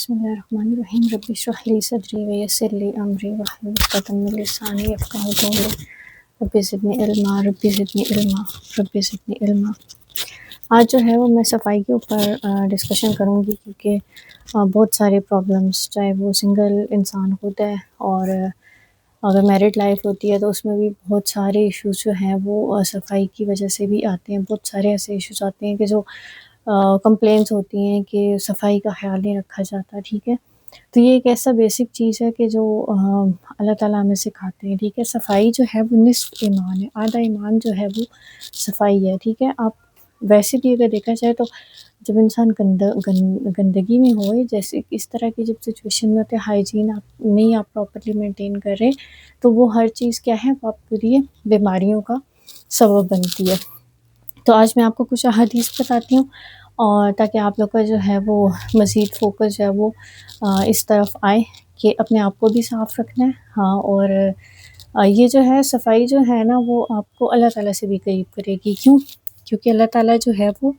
بسم اللہ الرحمن الرحیم رب اشرح لی صدری ویسر لی امری واحلل عقدۃ من لسانی یفقہوا قولی رب زدنی علما رب زدنی علما رب زدنی علما۔ آج جو ہے وہ میں صفائی کے اوپر ڈسکشن کروں گی، کیونکہ بہت سارے پرابلمس، چاہے وہ سنگل انسان ہوتا ہے اور اگر میرڈ لائف ہوتی ہے تو اس میں بھی بہت سارے ایشوز جو ہیں وہ صفائی کی وجہ سے بھی آتے ہیں۔ بہت سارے ایسے ایشوز آتے ہیں کہ جو کمپلینس ہوتی ہیں کہ صفائی کا خیال نہیں رکھا جاتا، ٹھیک ہے۔ تو یہ ایک ایسا بیسک چیز ہے کہ جو اللہ تعالیٰ ہمیں سکھاتے ہیں، ٹھیک ہے۔ صفائی جو ہے وہ نصف ایمان ہے، آدھا ایمان جو ہے وہ صفائی ہے، ٹھیک ہے۔ آپ ویسے بھی اگر دیکھا جائے تو جب انسان گندگی میں ہوئے، جیسے اس طرح کی جب سچویشن میں ہوتے ہیں، ہائیجین آپ پراپرلی مینٹین کر رہے، تو وہ ہر چیز کیا ہے، وہ آپ کے لیے بیماریوں کا سبب بنتی ہے۔ تو آج میں آپ کو کچھ احادیث بتاتی ہوں، اور تاکہ آپ لوگ کا جو ہے وہ مزید فوکس جو ہے وہ اس طرف آئے کہ اپنے آپ کو بھی صاف رکھنا ہے، ہاں، اور یہ جو ہے صفائی جو ہے نا وہ آپ کو اللہ تعالیٰ سے بھی قریب کرے گی۔ کیونکہ اللہ تعالیٰ جو ہے وہ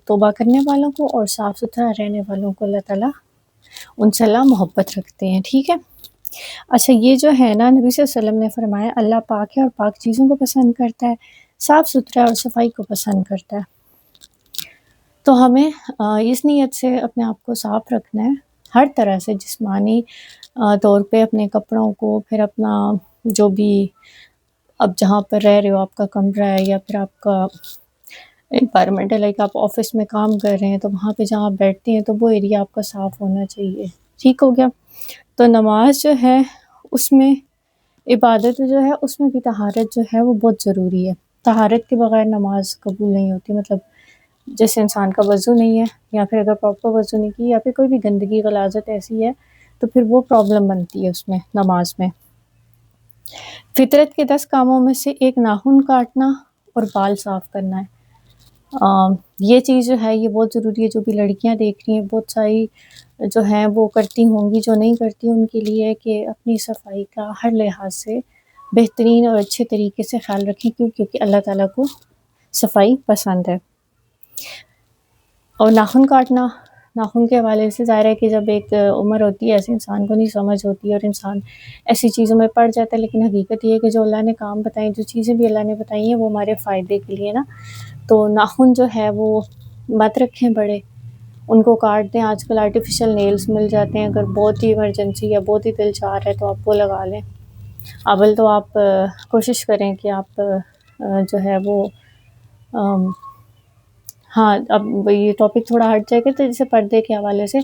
توبہ کرنے والوں کو اور صاف ستھرا رہنے والوں کو اللہ تعالیٰ ان سے اللہ محبت رکھتے ہیں، ٹھیک ہے۔ اچھا، یہ جو ہے نا، نبی صلی اللہ علیہ وسلم نے فرمایا اللہ پاک ہے اور پاک چیزوں کو پسند کرتا ہے، صاف ستھرا اور صفائی کو پسند کرتا ہے۔ تو ہمیں اس نیت سے اپنے آپ کو صاف رکھنا ہے، ہر طرح سے، جسمانی طور پہ اپنے کپڑوں کو، پھر اپنا جو بھی اب جہاں پر رہ رہے ہو، آپ کا کمرہ ہے یا پھر آپ کا انوائرمنٹ ہے، لائک آپ آفس میں کام کر رہے ہیں تو وہاں پہ جہاں آپ بیٹھتے ہیں تو وہ ایریا آپ کا صاف ہونا چاہیے، ٹھیک ہو گیا۔ تو نماز جو ہے اس میں، عبادت جو ہے اس میں بھی طہارت جو ہے وہ بہت ضروری ہے۔ طہارت کے بغیر نماز قبول نہیں ہوتی، مطلب جیسے انسان کا وضو نہیں ہے، یا پھر اگر پراپر وضو نہیں کی، یا پھر کوئی بھی گندگی غلاظت ایسی ہے تو پھر وہ پرابلم بنتی ہے اس میں، نماز میں۔ فطرت کے 10 کاموں میں سے ایک ناخن کاٹنا اور بال صاف کرنا ہے۔ یہ چیز جو ہے یہ بہت ضروری ہے۔ جو بھی لڑکیاں دیکھ رہی ہیں، بہت ساری جو ہیں وہ کرتی ہوں گی، جو نہیں کرتی ان کے لیے کہ اپنی صفائی کا ہر لحاظ سے بہترین اور اچھے طریقے سے خیال رکھیں، کیونکہ اللہ تعالیٰ کو صفائی پسند ہے۔ اور ناخن کاٹنا، ناخن کے حوالے سے ظاہر ہے کہ جب ایک عمر ہوتی ہے، ایسے انسان کو نہیں سمجھ ہوتی اور انسان ایسی چیزوں میں پڑ جاتا ہے، لیکن حقیقت یہ ہے کہ جو اللہ نے کام بتائے، جو چیزیں بھی اللہ نے بتائی ہیں وہ ہمارے فائدے کے لیے نا۔ تو ناخن جو ہے وہ مت رکھیں بڑے، ان کو کاٹ دیں۔ آج کل آرٹیفیشل نیلز مل جاتے ہیں، اگر بہت ہی ایمرجنسی یا بہت ہی دل چاہ رہا ہے تو آپ وہ لگا لیں۔ اول تو آپ کوشش کریں کہ آپ جو ہے وہ ہاں، اب یہ ٹاپک تھوڑا ہٹ جائے گا، تو جیسے پردے کے حوالے سے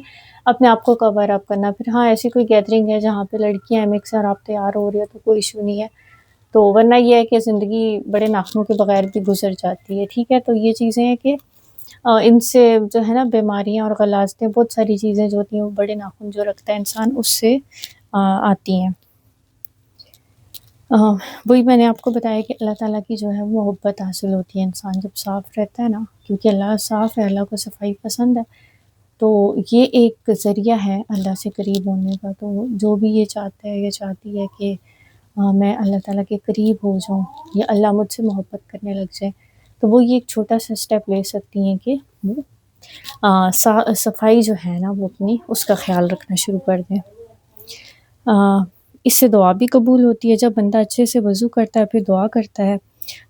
اپنے آپ کو کور اپ کرنا۔ پھر ہاں، ایسی کوئی گیدرنگ ہے جہاں پہ لڑکیاں مکس اور آپ تیار ہو رہی ہے تو کوئی ایشو نہیں ہے، تو ورنہ یہ ہے کہ زندگی بڑے ناخنوں کے بغیر بھی گزر جاتی ہے، ٹھیک ہے۔ تو یہ چیزیں ہیں کہ ان سے جو ہے نا بیماریاں اور غلاظتیں، بہت ساری چیزیں جو ہوتی ہیں وہ بڑے ناخن جو رکھتا ہے انسان اس سے آتی ہیں۔ وہی میں نے آپ کو بتایا کہ اللہ تعالیٰ کی جو ہے وہ محبت حاصل ہوتی ہے انسان جب صاف رہتا ہے نا، کیونکہ اللہ صاف ہے، اللہ کو صفائی پسند ہے، تو یہ ایک ذریعہ ہے اللہ سے قریب ہونے کا۔ تو جو بھی یہ چاہتا ہے یا چاہتی ہے کہ میں اللہ تعالیٰ کے قریب ہو جاؤں یا اللہ مجھ سے محبت کرنے لگ جائے، تو وہ یہ ایک چھوٹا سا اسٹیپ لے سکتی ہیں کہ وہ صفائی جو ہے نا وہ اپنی اس کا خیال رکھنا شروع کر دیں۔ اس سے دعا بھی قبول ہوتی ہے۔ جب بندہ اچھے سے وضو کرتا ہے پھر دعا کرتا ہے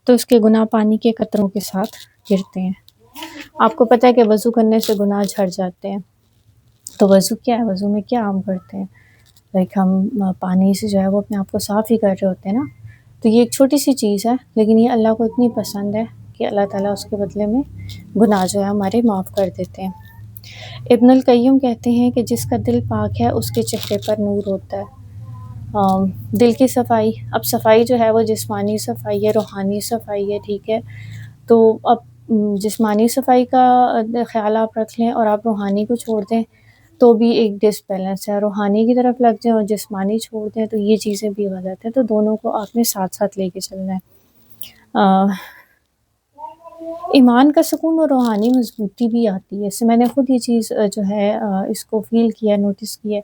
تو اس کے گناہ پانی کے قطروں کے ساتھ گرتے ہیں۔ آپ کو پتہ ہے کہ وضو کرنے سے گناہ جھڑ جاتے ہیں، تو وضو کیا ہے، وضو میں کیا ہم کرتے ہیں، لائک ہم پانی سے جو ہے وہ اپنے آپ کو صاف ہی کر رہے ہوتے ہیں نا۔ تو یہ ایک چھوٹی سی چیز ہے، لیکن یہ اللہ کو اتنی پسند ہے کہ اللہ تعالیٰ اس کے بدلے میں گناہ جو ہے ہمارے معاف کر دیتے ہیں۔ ابن القیم کہتے ہیں کہ جس کا دل پاک ہے اس کے چہرے پر نور ہوتا ہے۔ دل کی صفائی، اب صفائی جو ہے وہ جسمانی صفائی ہے، روحانی صفائی ہے، ٹھیک ہے۔ تو اب جسمانی صفائی کا خیال آپ رکھ لیں اور آپ روحانی کو چھوڑ دیں تو بھی ایک ڈس بیلنس ہے، روحانی کی طرف لگ جائیں اور جسمانی چھوڑ دیں تو یہ چیزیں بھی غلط ہیں۔ تو دونوں کو آپ نے ساتھ ساتھ لے کے چلنا ہے۔ ایمان کا سکون اور روحانی مضبوطی بھی آتی ہے، اس سے میں نے خود یہ چیز جو ہے اس کو فیل کیا، نوٹس کیا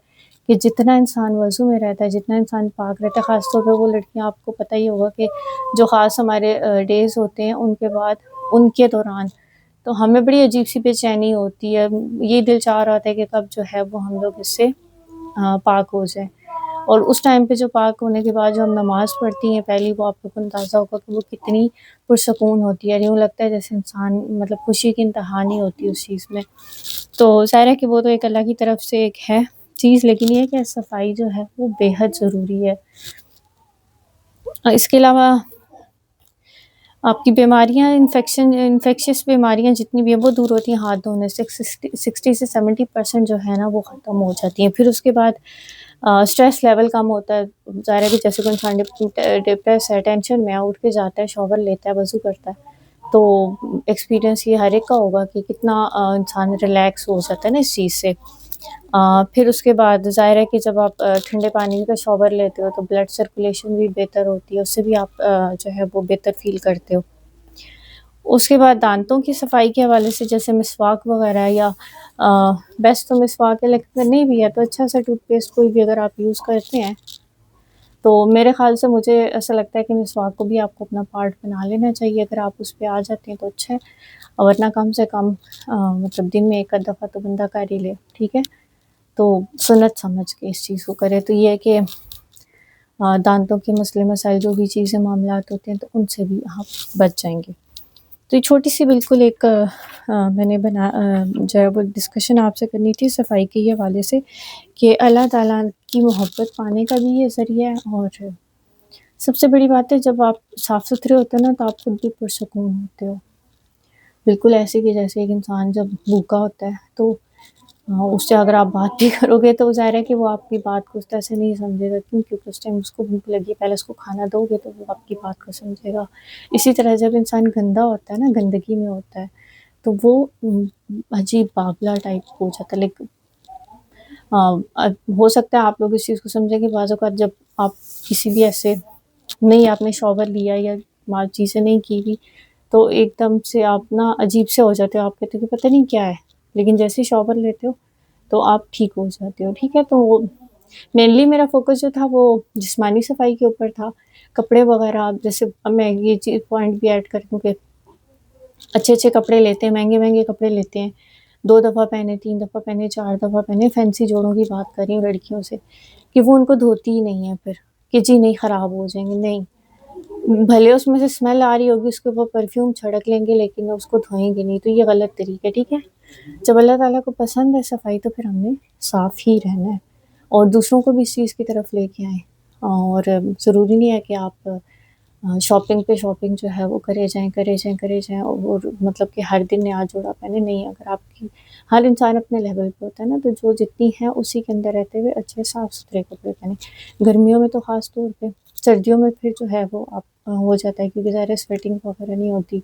کہ جتنا انسان وضو میں رہتا ہے، جتنا انسان پاک رہتا ہے، خاص طور پہ وہ لڑکیاں، آپ کو پتہ ہی ہوگا کہ جو خاص ہمارے ڈیز ہوتے ہیں ان کے بعد، ان کے دوران تو ہمیں بڑی عجیب سی بے چینی ہوتی ہے، یہ دل چاہ رہا ہوتا ہے کہ کب جو ہے وہ ہم لوگ اس سے پاک ہو جائیں. اور اس ٹائم پہ جو پاک ہونے کے بعد جو ہم نماز پڑھتی ہیں پہلی، وہ آپ کو اندازہ ہوگا کہ وہ کتنی پرسکون ہوتی ہے. یوں لگتا ہے جیسے انسان مطلب خوشی کی انتہا نہیں ہوتی اس چیز میں. تو ظاہر ہے کہ وہ تو ایک اللہ کی طرف سے ایک ہے چیز، لیکن یہ کہ صفائی جو ہے وہ بے حد ضروری ہے. اس کے علاوہ آپ کی بیماریاں، انفیکشس بیماریاں جتنی بھی ہیں وہ دور ہوتی ہیں ہاتھ دھونے سے. 60 سے 70% جو ہے نا وہ ختم ہو جاتی ہیں. پھر اس کے بعد اسٹریس لیول کم ہوتا ہے. ظاہر ہے کہ جیسے کوئی انسان ڈپریس ہے، ٹینشن میں اٹھ کے جاتا ہے، شاور لیتا ہے، وضو کرتا ہے، تو ایکسپیرینس یہ ہر ایک کا ہوگا کہ کتنا انسان ریلیکس ہو جاتا ہے نا اس چیز سے. پھر اس کے بعد ظاہر ہے کہ جب آپ ٹھنڈے پانی کا شاور لیتے ہو تو بلڈ سرکولیشن بھی بہتر ہوتی ہے، اس سے بھی آپ جو ہے وہ بہتر فیل کرتے ہو. اس کے بعد دانتوں کی صفائی کے حوالے سے جیسے مسواک وغیرہ، یا بیسٹ تو مسواک ہے، لیکن اگر نہیں بھی ہے تو اچھا سا ٹوتھ پیسٹ کوئی بھی اگر آپ یوز کرتے ہیں تو میرے خیال سے مجھے ایسا لگتا ہے کہ مسواک کو بھی آپ کو اپنا پارٹ بنا لینا چاہیے. اگر آپ اس پہ آ جاتے ہیں تو اچھا ہے، ورنہ کم سے کم مطلب دن میں ایک آدھ دفعہ تو بندہ کر ہی لے، ٹھیک ہے. تو سنت سمجھ کے اس چیز کو کرے. تو یہ ہے کہ دانتوں کے مسئلے مسائل جو بھی چیزیں معاملات ہوتے ہیں تو ان سے بھی آپ بچ جائیں گے. تو یہ چھوٹی سی بالکل ایک میں نے جو ہے وہ ڈسکشن آپ سے کرنی تھی صفائی کے حوالے سے، کہ اللہ تعالیٰ کی محبت پانے کا بھی یہ ذریعہ ہے. اور سب سے بڑی بات ہے جب آپ صاف ستھرے ہوتے ہیں نا تو آپ خود بھی پرسکون ہوتے ہو، بالکل ایسے کہ جیسے ایک انسان جب بھوکا ہوتا ہے تو اس سے اگر آپ بات بھی کرو گے تو ظاہر ہے کہ وہ آپ کی بات کو اس طرح سے نہیں سمجھے گا، کیونکہ اس ٹائم اس کو بھوک لگی ہے، پہلے اس کو کھانا دو گے تو وہ آپ کی بات کو سمجھے گا. اسی طرح جب انسان گندا ہوتا ہے نا، گندگی میں ہوتا ہے، تو وہ عجیب باغلا ٹائپ ہو جاتا ہے. لیکن ہو سکتا ہے آپ لوگ اس چیز کو سمجھیں کہ بعض اوقات جب آپ کسی بھی ایسے نہیں، آپ نے شاور لیا یا چیزیں نہیں کی ہوئی تو ایک دم سے آپ نا عجیب سے ہو جاتے ہو، آپ کہتے ہو کہ پتہ نہیں کیا ہے، لیکن جیسے شاور لیتے ہو تو آپ ٹھیک ہو جاتے ہو، ٹھیک ہے. تو مینلی میرا فوکس جو تھا وہ جسمانی صفائی کے اوپر تھا. کپڑے وغیرہ جیسے اب میں یہ چیز پوائنٹ بھی ایڈ کر دوں کہ اچھے اچھے کپڑے لیتے ہیں، مہنگے مہنگے کپڑے لیتے ہیں، 2 دفعہ پہنے، 3 دفعہ پہنے، 4 دفعہ پہنے. فینسی جوڑوں کی بات کر رہی ہوں لڑکیوں سے، کہ وہ ان کو دھوتی ہی نہیں ہے پھر، کہ جی نہیں خراب ہو جائیں گے. نہیں، بھلے اس میں سے اسمیل آ رہی ہوگی، اس کے اوپر پرفیوم چھڑک لیں گے لیکن اس کو دھوئیں گے نہیں. تو یہ غلط طریقہ ہے، ٹھیک ہے. جب اللہ تعالیٰ کو پسند ہے صفائی تو پھر ہم نے صاف ہی رہنا ہے اور دوسروں کو بھی اس چیز کی طرف لے کے آئیں. اور ضروری نہیں ہے کہ آپ شاپنگ پہ شاپنگ جو ہے وہ کرے جائیں اور مطلب کہ ہر دن نیا جوڑا پہنے. نہیں، اگر آپ کی ہر انسان اپنے لیول پہ ہوتا ہے نا، تو جو جتنی ہے اسی کے اندر رہتے ہوئے اچھے صاف ستھرے کپڑے پہنے. گرمیوں میں تو خاص طور پہ، سردیوں میں پھر جو ہے وہ آپ ہو جاتا ہے کیونکہ ظاہر سویٹنگ وغیرہ نہیں ہوتی،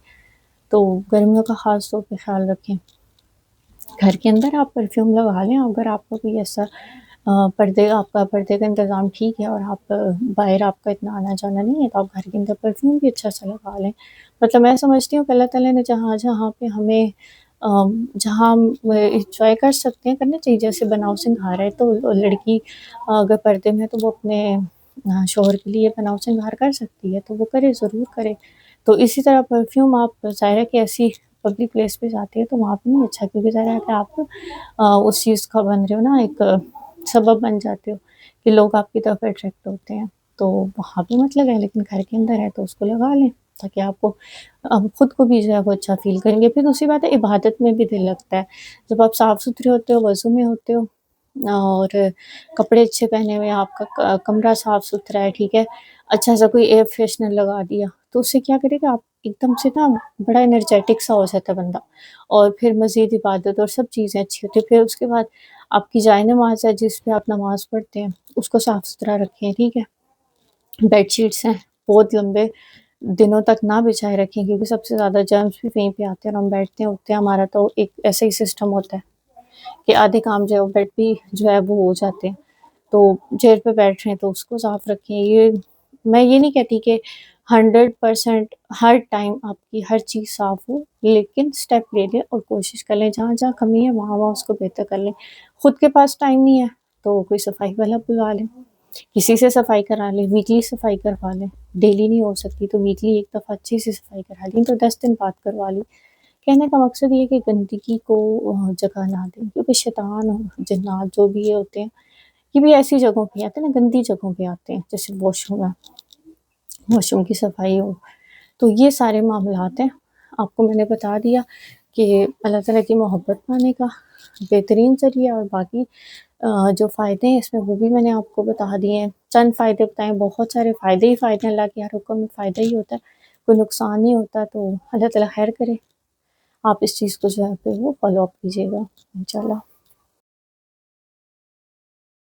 تو گرمیوں کا خاص طور پہ خیال رکھیں. گھر کے اندر آپ پرفیوم لگا لیں، اگر آپ کا کوئی ایسا آپ کا پردے کا انتظام ٹھیک ہے اور آپ باہر آپ کا اتنا آنا جانا نہیں ہے تو آپ گھر کے اندر پرفیوم بھی اچھا سا لگا لیں. مطلب میں سمجھتی ہوں کہ اللہ تعالیٰ نے جہاں جہاں پہ ہمیں جہاں ہم انجوائے کر سکتے ہیں کرنا چاہیے. جیسے بناؤ سنگھار ہے تو لڑکی اگر پردے میں تو وہ اپنے شوہر کے لیے بناؤ سنگھار کر سکتی ہے، تو وہ کرے، ضرور کرے. تو اسی طرح پرفیوم آپ ظاہر ہے کہ ایسی پبلک پلیس پہ جاتے ہیں تو وہاں پہ نہیں اچھا، کیونکہ ظاہر ہے کہ آپ اس چیز کا بن رہے ہو نا، ایک سبب بن جاتے ہو کہ لوگ آپ کی طرف اٹریکٹ ہوتے ہیں. تو وہاں پہ مت لگائیں، لیکن گھر کے اندر ہے تو اس کو لگا لیں تاکہ آپ کو خود کو بھی جو ہے وہ اچھا فیل کریں گے. پھر دوسری بات ہے عبادت میں بھی دل لگتا ہے جب آپ صاف ستھرے ہوتے ہو، وضو میں ہوتے ہو اور کپڑے اچھے پہنے ہوئے، آپ کا کمرہ صاف ستھرا ہے، ٹھیک ہے، اچھا سا کوئی ایئر فریشنر لگا دیا تو اس سے کیا کرے گا، آپ ایک دم سے نا بڑا انرجیٹک سا ہو جاتا ہے بندہ، اور پھر مزید عبادت اور سب چیزیں اچھی ہوتی ہیں. پھر اس کے بعد آپ کی جائے نماز ہے جس پہ آپ نماز پڑھتے ہیں اس کو صاف ستھرا رکھیں، ٹھیک ہے. بیڈ شیٹس ہیں بہت لمبے دنوں تک نہ بچھائے رکھیں، کیونکہ سب سے زیادہ جرمس بھی وہیں پہ آتے ہیں اور ہم بیٹھتے ہیں اٹھتے ہیں. ہمارا تو ایک ایسا ہی سسٹم ہوتا ہے کہ آدھے کام جو ہے وہ بیڈ پہ جو ہے وہ ہو جاتے ہیں. تو چیئر پہ بیٹھ رہے ہیں تو اس کو صاف رکھیں. میں یہ نہیں کہتی کہ 100% ہر ٹائم آپ کی ہر چیز صاف ہو، لیکن سٹیپ لے لیں اور کوشش کر لیں جہاں جہاں کمی ہے وہاں وہاں اس کو بہتر کر لیں. خود کے پاس ٹائم نہیں ہے تو کوئی صفائی والا بلا لیں، کسی سے صفائی کرا لیں، ویکلی صفائی کروا لیں. ڈیلی نہیں ہو سکتی تو ویکلی ایک دفعہ اچھی سی صفائی کرا لیں، تو 10 دن بعد کروا لیں. کہنے کا مقصد یہ ہے کہ گندگی کو جگہ نہ دیں، کیونکہ شیطان اور جنات جو بھی یہ ہوتے ہیں یہ بھی ایسی جگہوں پہ آتے ہیں نا، گندی جگہوں پہ آتے ہیں، جیسے واش روم ہے، واش روم کی صفائی ہو، تو یہ سارے معاملات ہیں۔ آپ کو میں نے بتا دیا کہ اللہ تعالیٰ کی محبت پانے کا بہترین ذریعہ، اور باقی جو فائدے ہیں اس میں وہ بھی میں نے آپ کو بتا دیے ہیں، چند فائدے بتائیں، بہت سارے فائدے ہی فائدے ہیں، اللہ کے ہر حکم میں فائدہ ہی ہوتا ہے، کوئی نقصان نہیں ہوتا، تو اللہ تعالیٰ خیر کرے۔ آپ اس چیز کو جو ہے پھر وہ فالو اپ کیجیے گا انشاءاللہ۔